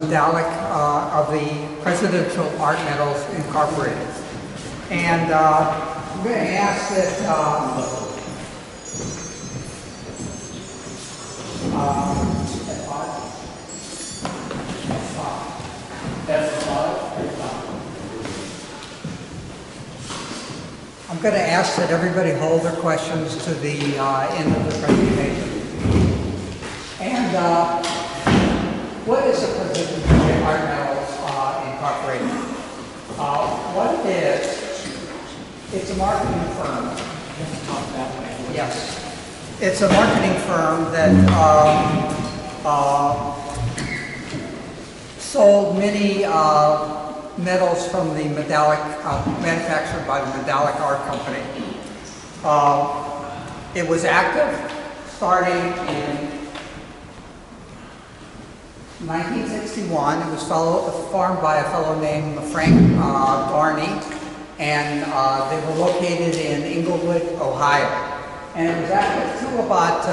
Medallic of the Presidential Art Medals Incorporated. And I'm going to ask that I'm going to ask that everybody hold their questions to the end of the presentation. And what is the Presidential Art Medals Incorporated? What it is, it's a marketing firm. Yes. It's a marketing firm that sold many medals from the Medallic, manufactured by the Medallic Art Company. It was active starting in 1961. It was formed by a fellow named Frank Garney, and they were located in Englewood, Ohio. And it was active through about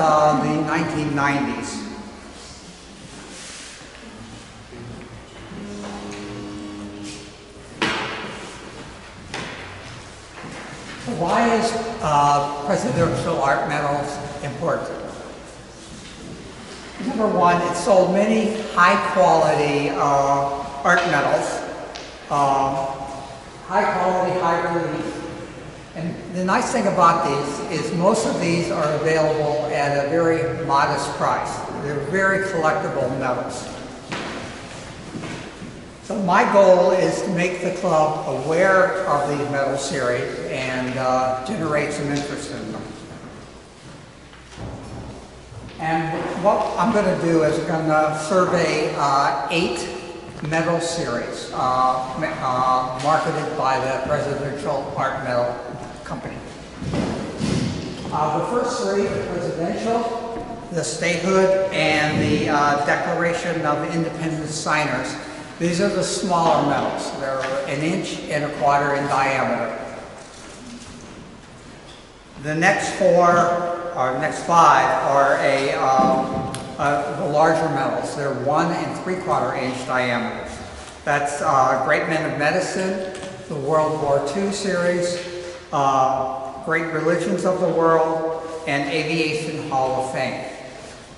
the 1990s. Why is Presidential Art Medals important? Number one, it sold many high-quality art medals, high-quality, high-relief. And the nice thing about these is most of these are available at a very modest price. They're very collectible medals. So my goal is to make the club aware of the medal series and generate some interest in them. And what I'm going to do is I'm going to survey 8 medal series marketed by the Presidential Art Medal Company. The first 3, the Presidential, the Statehood, and the Declaration of Independence Signers. These are the smaller medals. They're 1 1/4 inches in diameter. The next 5 are the larger medals. They're 1 3/4 inch diameters. That's Great Men of Medicine, the World War II series, Great Religions of the World, and Aviation Hall of Fame.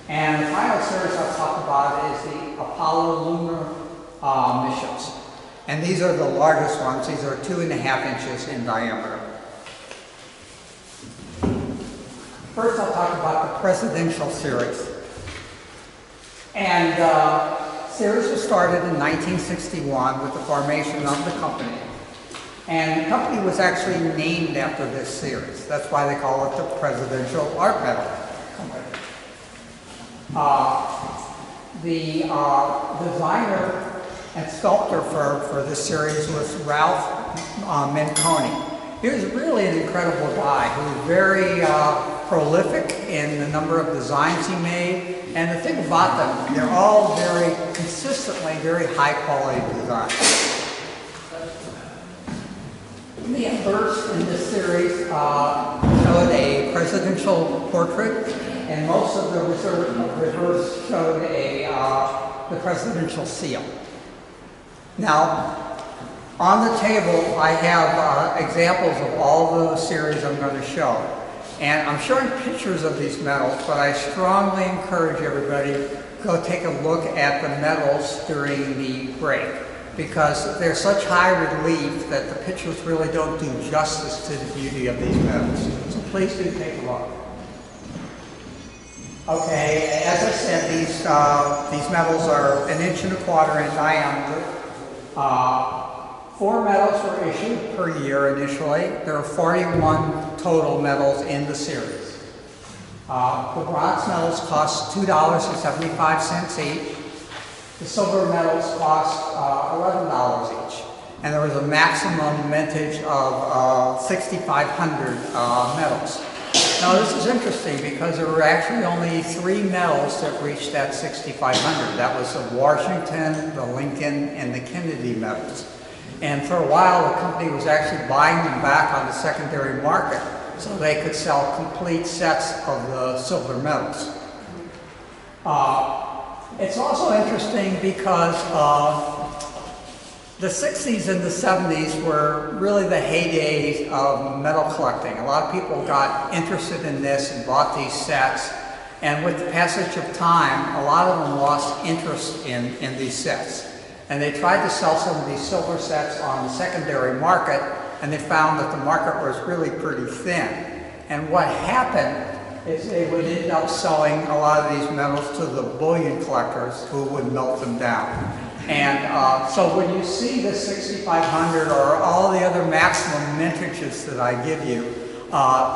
And the final series I'll talk about is the Apollo Lunar missions. And these are the largest ones. These are 2 1/2 inches in diameter. First, I'll talk about the Presidential Series. And series was started in 1961 with the formation of the company. And the company was actually named after this series. That's why they call it the Presidential Art Medal Company. The designer and sculptor for this series was Ralph Menconi. He was really an incredible guy who was very prolific in the number of designs he made. And the thing about them, they're all very consistently very high quality designs. The inverse in this series showed a presidential portrait, and most of the reverse showed the presidential seal. Now, on the table, I have examples of all the series I'm going to show. And I'm showing pictures of these medals, but I strongly encourage everybody to go take a look at the medals during the break, because they're such high relief that the pictures really don't do justice to the beauty of these medals. So please do take a look. Okay, as I said, these medals are 1 1/4 inch in diameter. 4 medals were issued per year initially. There are 41 total medals in the series. The bronze medals cost $2.75 each. The silver medals cost $11 each. And there was a maximum mintage of 6,500 medals. Now this is interesting because there were actually only 3 medals that reached that 6,500. That was the Washington, the Lincoln, and the Kennedy medals. And for a while, the company was actually buying them back on the secondary market so they could sell complete sets of the silver medals. It's also interesting because the 60s and the 70s were really the heydays of metal collecting. A lot of people got interested in this and bought these sets. And with the passage of time, a lot of them lost interest in these sets. And they tried to sell some of these silver sets on the secondary market, and they found that the market was really pretty thin. And what happened is they would end up selling a lot of these metals to the bullion collectors who would melt them down. And so when you see the 6500 or all the other maximum mintages that I give you,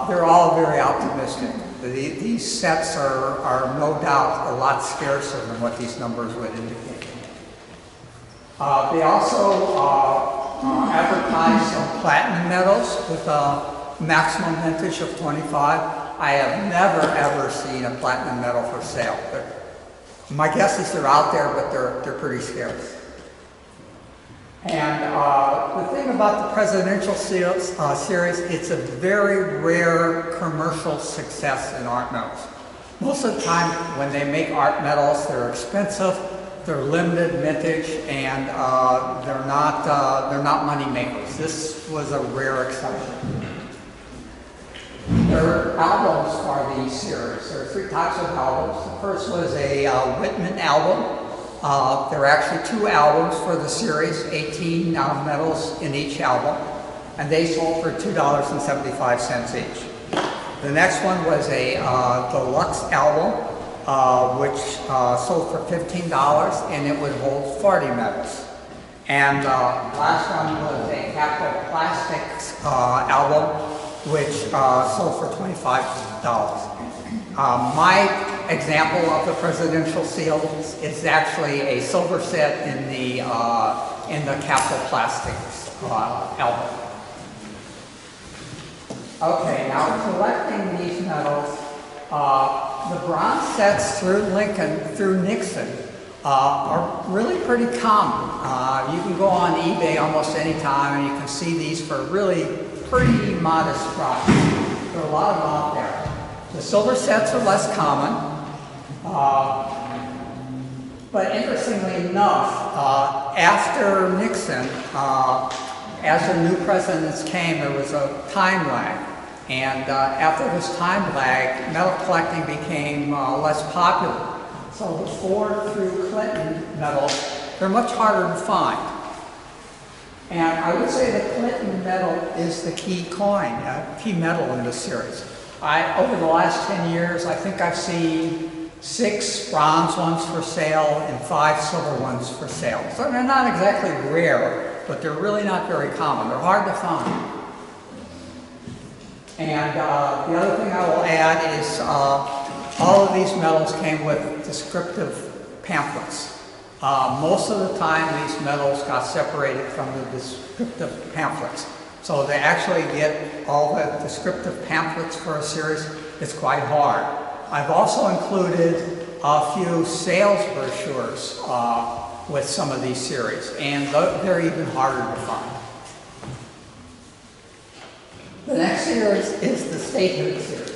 they're all very optimistic. These sets are no doubt a lot scarcer than what these numbers would indicate. They also advertise some platinum medals with a maximum mintage of 25. I have never ever seen a platinum medal for sale. My guess is they're out there, but they're pretty scarce. And the thing about the presidential series, it's a very rare commercial success in art medals. Most of the time when they make art medals, they're expensive, they're limited vintage, and they're not money makers. This was a rare exception. There are albums for these series. There are 3 types of albums. The first was a Whitman album. There are actually 2 albums for the series, 18 medals in each album, and they sold for $2.75 each. The next one was a deluxe album, which sold for $15, and it would hold 40 medals. And the last one was a Capital Plastics album, which sold for $25. My example of the presidential seals is actually a silver set in the Capital Plastics album. Okay, now collecting these medals, the bronze sets through Nixon are really pretty common. You can go on eBay almost any time and you can see these for really pretty modest price. There are a lot of them out there. The silver sets are less common, but interestingly enough, after Nixon, as the new presidents came, there was a time lag. And after this time lag, metal collecting became less popular. So the Ford through Clinton medals, they're much harder to find. And I would say the Clinton medal is the key coin, key medal in this series. Over the last 10 years, I think I've seen 6 bronze ones for sale and 5 silver ones for sale. So they're not exactly rare, but they're really not very common. They're hard to find. And the other thing I will add is all of these medals came with descriptive pamphlets. Most of the time, these medals got separated from the descriptive pamphlets. So to actually get all the descriptive pamphlets for a series is quite hard. I've also included a few sales brochures with some of these series, and they're even harder to find. The next series is the statehood series.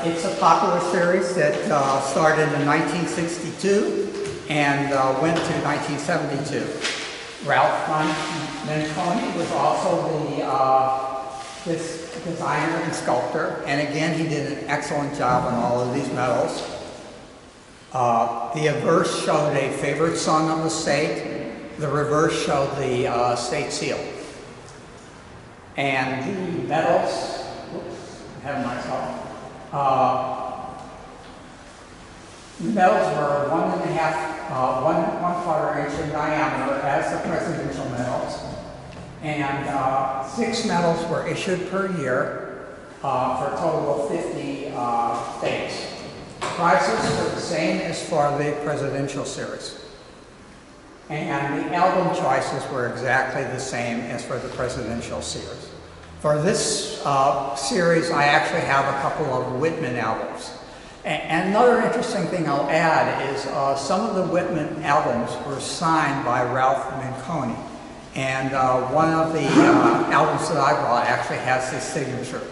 It's a popular series that started in 1962 and went to 1972. Ralph Manconi was also this designer and sculptor, and again he did an excellent job on all of these medals. The obverse showed a favorite son of the state. The reverse showed the state seal. And the medals, oops, ahead of myself. The medals were 1.25 inch in diameter as the presidential medals, and 6 medals were issued per year for a total of 50 days. Prices were the same as for the presidential series. And the album choices were exactly the same as for the presidential series. For this series, I actually have a couple of Whitman albums. And another interesting thing I'll add is some of the Whitman albums were signed by Ralph Manconi. And one of the albums that I brought actually has his signature.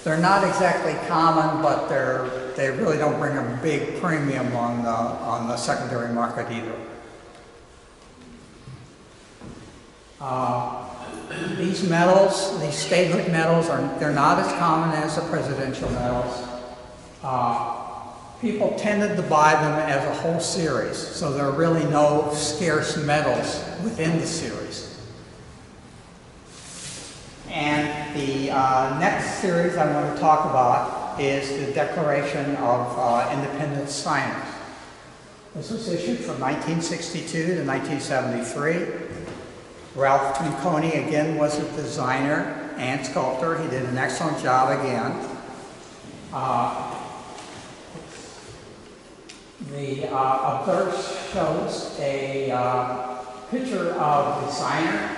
They're not exactly common, but they're they really don't bring a big premium on the secondary market either. These medals, these statehood medals, they're not as common as the presidential medals. People tended to buy them as a whole series, so there are really no scarce medals within the series. And the next series I want to talk about is the Declaration of Independence signers. This was issued from 1962 to 1973. Ralph Trinconi again was a designer and sculptor. He did an excellent job again. The obverse shows a picture of the signer,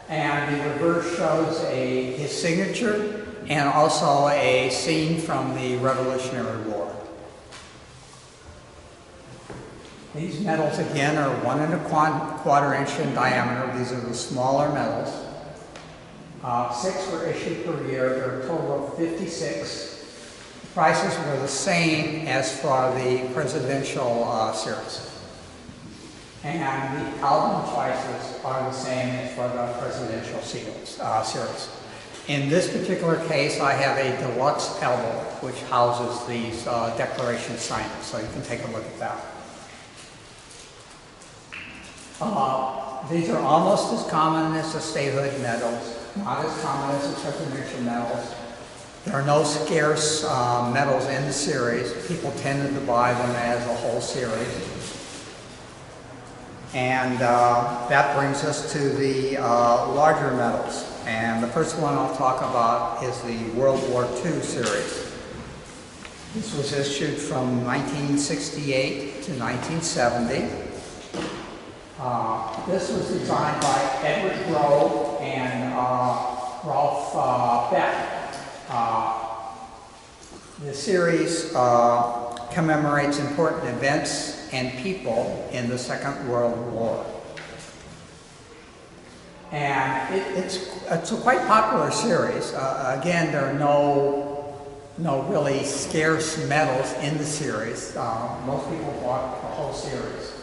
and the reverse shows his signature and also a scene from the Revolutionary War. These medals again are 1 1/4 inch in diameter. These are the smaller medals. 6 were issued per year. There are a total of 56. The prices were the same as for the presidential series. And the album prices are the same as for the presidential series. In this particular case, I have a deluxe album which houses these declaration signers, so you can take a look at that. These are almost as common as the statehood medals, not as common as the presidential medals. There are no scarce medals in the series. People tended to buy them as a whole series. And that brings us to the larger medals. And the first one I'll talk about is the World War II series. This was issued from 1968 to 1970. This was designed by Edward Grove and Ralph Beck. The series commemorates important events and people in the Second World War. And it's a quite popular series. Again, there are no really scarce medals in the series. Most people bought the whole series.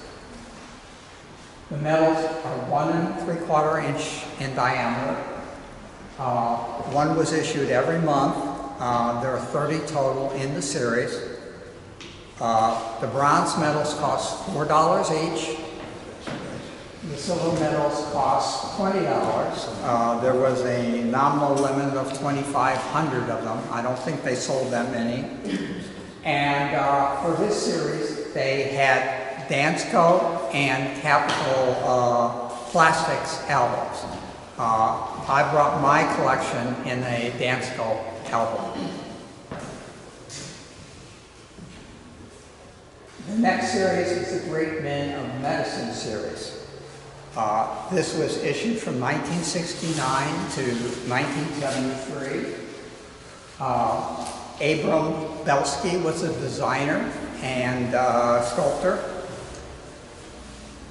The medals are 1 3/4 inch in diameter. One was issued every month. There are 30 total in the series. The bronze medals cost $4 each. The silver medals cost $20. There was a nominal limit of 2,500 of them. I don't think they sold that many. And for this series, they had Dansco and Capitol Plastics albums. I brought my collection in a Dansco album. The next series is the Great Men of Medicine series. This was issued from 1969 to 1973. Abram Belsky was a designer and sculptor.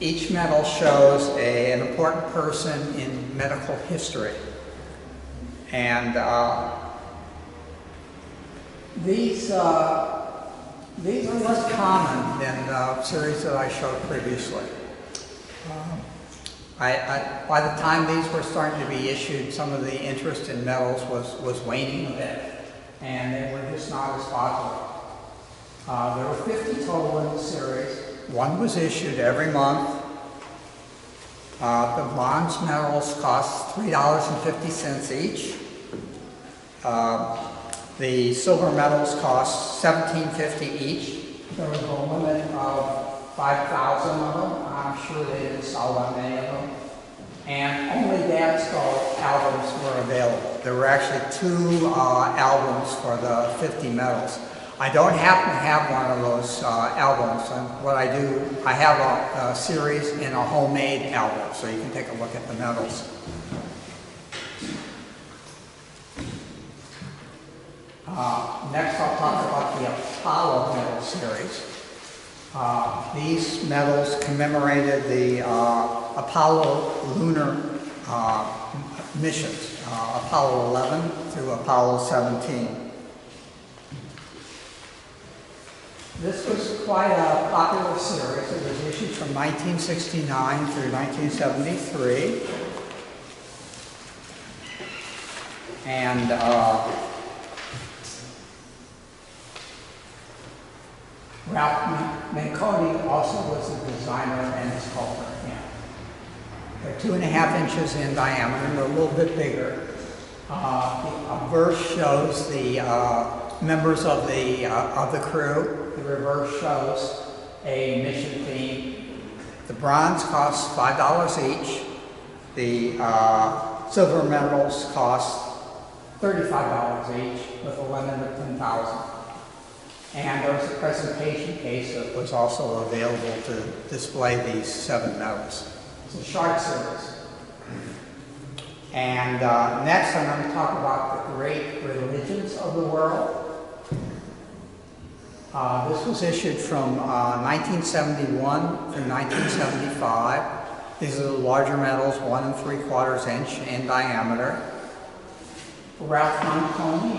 Each medal shows an important person in medical history. And these are less common than the series that I showed previously. By the time these were starting to be issued, some of the interest in medals was waning a bit, and they were just not as popular. There were 50 total in the series. One was issued every month. The bronze medals cost $3.50 each. The silver medals cost $17.50 each. There was a limit of 5,000 of them. I'm sure they didn't sell that many of them. And only Dansco albums were available. There were actually 2 albums for the 50 medals. I don't happen to have one of those albums, and what I do, I have a series in a homemade album, so you can take a look at the medals. Next I'll talk about the Apollo medal series. These medals commemorated the Apollo lunar missions, Apollo 11 through Apollo 17. This was quite a popular series. It was issued from 1969 through 1973. And Ralph Manconi also was the designer and the sculptor. Yeah. They're 2.5 inches in diameter, and they're a little bit bigger. A verse shows the members of the crew. The reverse shows a mission theme. The bronze costs $5 each. The silver medals cost $35 each, with a limit of 10,000. And there was a presentation case that was also available to display these 7 medals. It's a short series. And next I'm going to talk about the great religions of the world. This was issued from 1971 through 1975. These are the larger medals, 1 3/4 inch in diameter. Ralph Manconi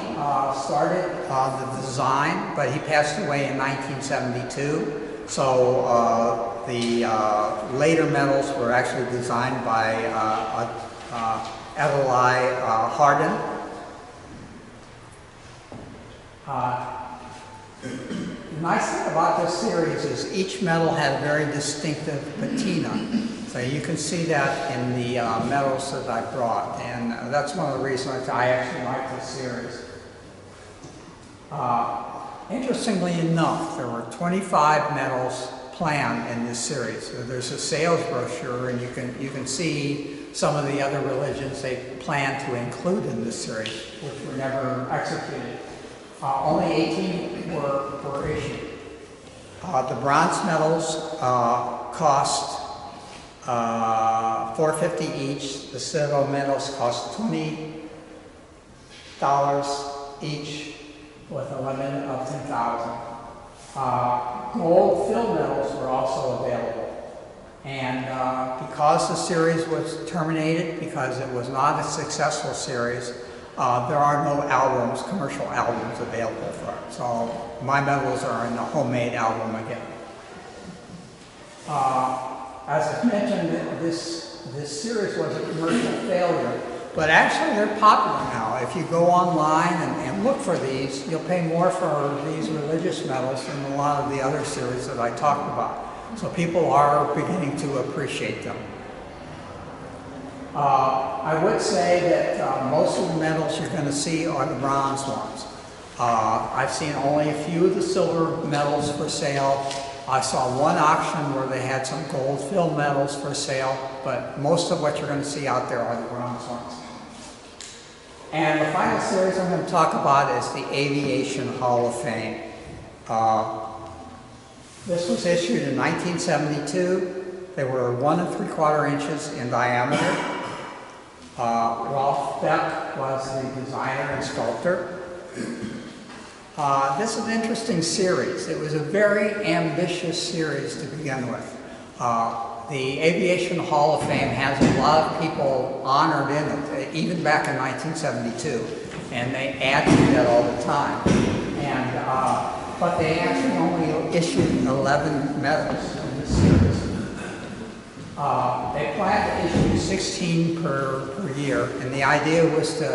started the design, but he passed away in 1972. So the later medals were actually designed by Adlai Hardin. The nice thing about this series is each medal had a very distinctive patina. So you can see that in the medals that I brought, and that's one of the reasons I actually like this series. Interestingly enough, there were 25 medals planned in this series. So there's a sales brochure, and you can see some of the other religions they planned to include in this series, which were never executed. Only 18 were issued. The bronze medals cost $4.50 each. The silver medals cost $20 each, with a limit of 10,000. Gold fill medals were also available. And because the series was terminated, because it was not a successful series, there are no albums, commercial albums available for it. So my medals are in the homemade album again. As I mentioned, this series was a commercial failure, but actually they're popular now. If you go online and look for these, you'll pay more for these religious medals than a lot of the other series that I talked about. So people are beginning to appreciate them. I would say that most of the medals you're going to see are the bronze ones. I've seen only a few of the silver medals for sale. I saw one auction where they had some gold fill medals for sale, but most of what you're going to see out there are the bronze ones. And the final series I'm going to talk about is the Aviation Hall of Fame. This was issued in 1972. They were 1 3/4 inches in diameter. Rolf Beck was the designer and sculptor. This is an interesting series. It was a very ambitious series to begin with. The Aviation Hall of Fame has a lot of people honored in it, even back in 1972, and they add to that all the time. And but they actually only issued 11 medals in this series. They planned to issue 16 per year, and the idea was to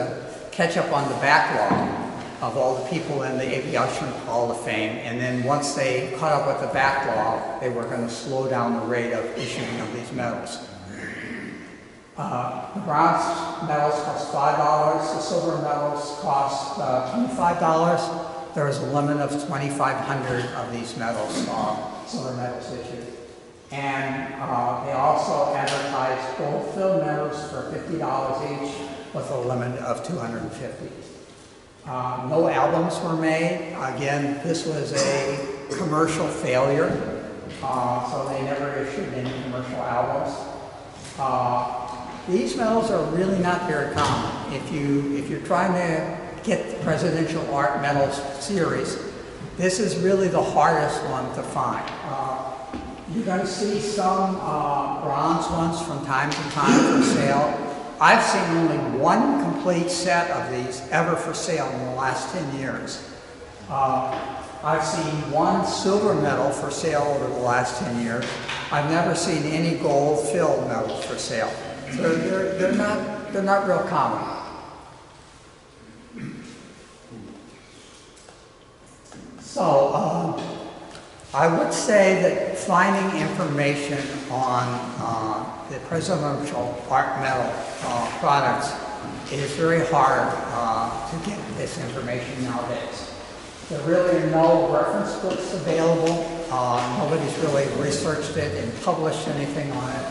catch up on the backlog of all the people in the Aviation Hall of Fame, and then once they caught up with the backlog, they were going to slow down the rate of issuing of these medals. The bronze medals cost $5, the silver medals cost $25. There was a limit of 2,500 of these medals, silver medals issued. And they also advertised gold fill medals for $50 each, with a limit of 250. No albums were made. Again, this was a commercial failure, so they never issued any commercial albums. These medals are really not very common. If you're trying to get the Presidential Art Medals series, this is really the hardest one to find. You're going to see some bronze ones from time to time for sale. I've seen only one complete set of these ever for sale in the last 10 years. I've seen one silver medal for sale over the last 10 years. I've never seen any gold-filled medals for sale. So they're not real common. So I would say that finding information on the presidential art medal products is very hard to get this information nowadays. There really are no reference books available. Nobody's really researched it and published anything on it.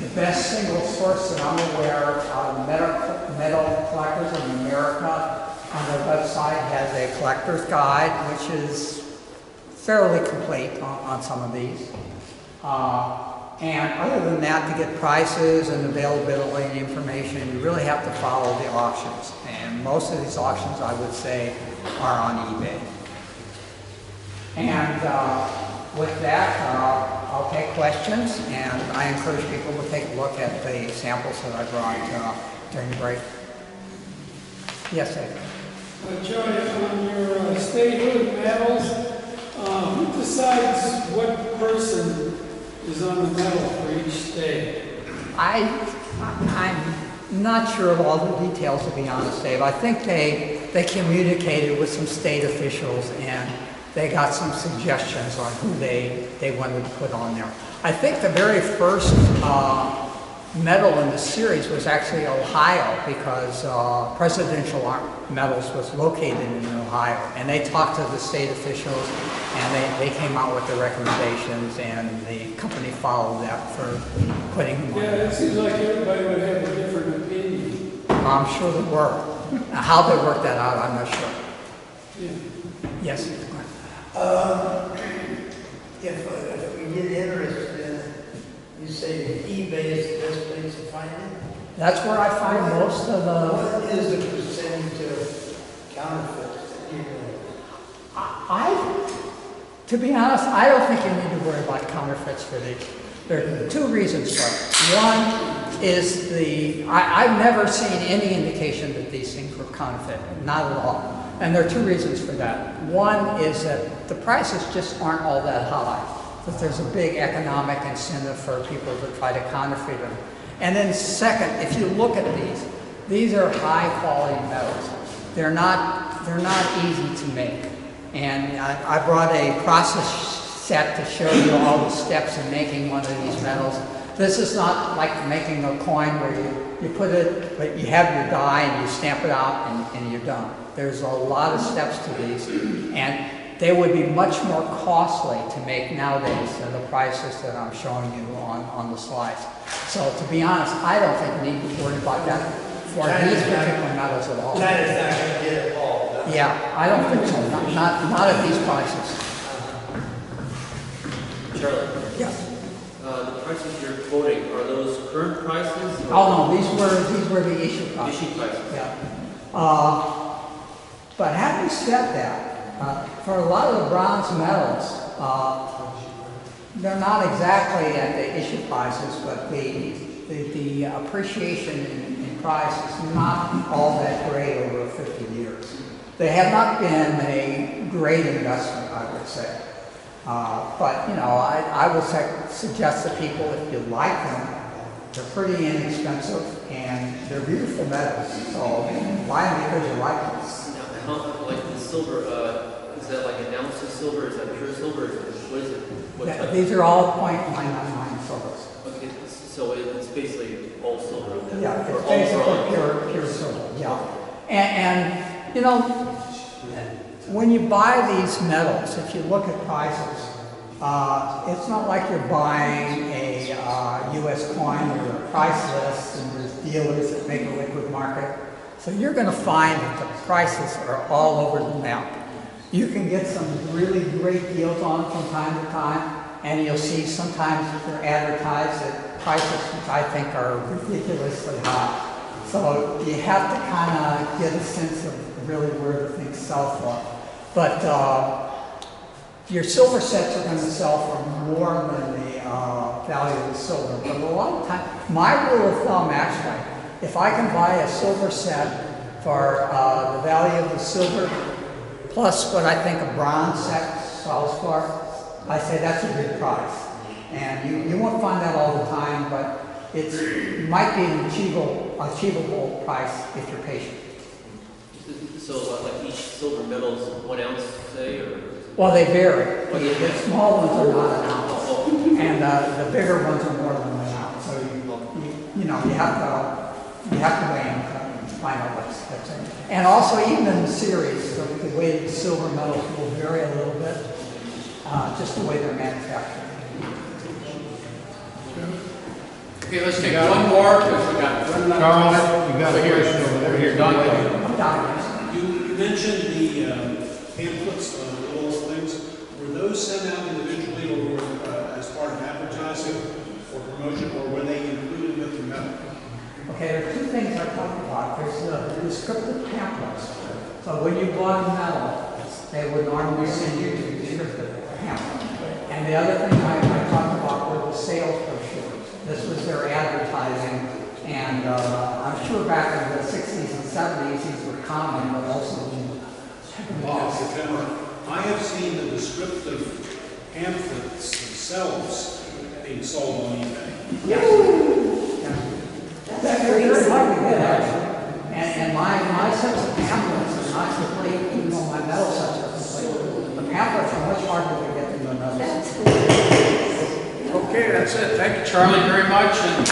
The best single source that I'm aware of, Medal Collectors in America, on their website has a collector's guide, which is fairly complete on some of these. And other than that, to get prices and availability information, you really have to follow the auctions. And most of these auctions, I would say, are on eBay. And with that, I'll take questions, and I encourage people to take a look at the samples that I brought during the break. Yes, sir. Johnny, on your statehood medals, who decides what person is on the medal for each state? I'm not sure of all the details, to be honest, Dave. I think they communicated with some state officials, and they got some suggestions on who they wanted to put on there. I think the very first medal in the series was actually Ohio, because presidential medals was located in Ohio, and they talked to the state officials, and they came out with the recommendations, and the company followed that for putting them on. Yeah, it seems like everybody would have a different opinion. I'm sure they were. How they worked that out, I'm not sure. Yeah. Yes. If we get interested in it, you say eBay is the best place to find it? That's where I find most of the... What is the percentage of counterfeits that you know? To be honest, I don't think you need to worry about counterfeits for these. There are two reasons for it. One is I've never seen any indication that these things were counterfeit, not at all. And there are two reasons for that. One is that the prices just aren't all that high, that there's a big economic incentive for people to try to counterfeit them. And then second, if you look at these are high quality metals. They're not easy to make. And I brought a process set to show you all the steps in making one of these metals. This is not like making a coin where you put it, but you have your die and you stamp it out and you're done. There's a lot of steps to these, and they would be much more costly to make nowadays than the prices that I'm showing you on the slides. So to be honest, I don't think we need to worry about that for these particular metals at all. China's not going to get it all. Yeah, I don't think so. Not at these prices. Charlie. Yes. The prices you're quoting, are those current prices? Oh no, these were the issue prices. Issue prices. Yeah. But having said that, for a lot of the bronze medals, they're not exactly at the issue prices, but the appreciation in price is not all that great over 50 years. They have not been a great investment, I would say. But, you know, I would suggest to people, if you like them, they're pretty inexpensive and they're beautiful metals. So buy them because you like them. Now, like the silver, is that like an ounce of silver? Is that pure silver? What is it? What Yeah, type? these are all .999 silvers. Okay, so it's basically all silver. Then, Yeah, or it's all basically pure silver. Yeah, and you know, when you buy these metals, if you look at prices, it's not like you're buying a U.S. coin with a price list and there's dealers that make a liquid market. So you're going to find that the prices are all over the map. You can get some really great deals on them from time to time, and you'll see sometimes that they're advertised at prices which I think are ridiculously high. So you have to kind of get a sense of really where the things sell for. But your silver sets are going to sell for more than the value of the silver. But a lot of times, my rule of thumb actually, if I can buy a silver set for the value of the silver plus what I think a bronze set sells for, I say that's a good price. And you won't find that all the time, but it might be an achievable price if you're patient. So like each silver medal is 1 ounce, say, or? Well, they vary. The small ones are not an ounce, and the bigger ones are more than 1 ounce. So you have to weigh them to find out what's in it. And also, even in the series, the weighted silver medals will vary a little bit, just the way they're manufactured. Okay, let's take one more, because we got running out of Carl, time. you got a question over here. Don, You mentioned the pamphlets, little things. Were those sent out individually or as part of advertising or promotion, or were they included with the medal? Okay, there are two things I talked about. There's the descriptive pamphlets. So when you bought a medal, they would normally send you the descriptive pamphlet. And the other thing I talked about were the sales brochures. This was their advertising, and I'm sure back in the 60s and 70s these were common, but also I have seen the descriptive pamphlets themselves being sold on eBay. That's very hard to get, actually. And my sets of pamphlets are not complete, even though my medal sets are complete. The pamphlets are much harder to get than the medals. Okay, that's it. Thank you, Charlie, very much. And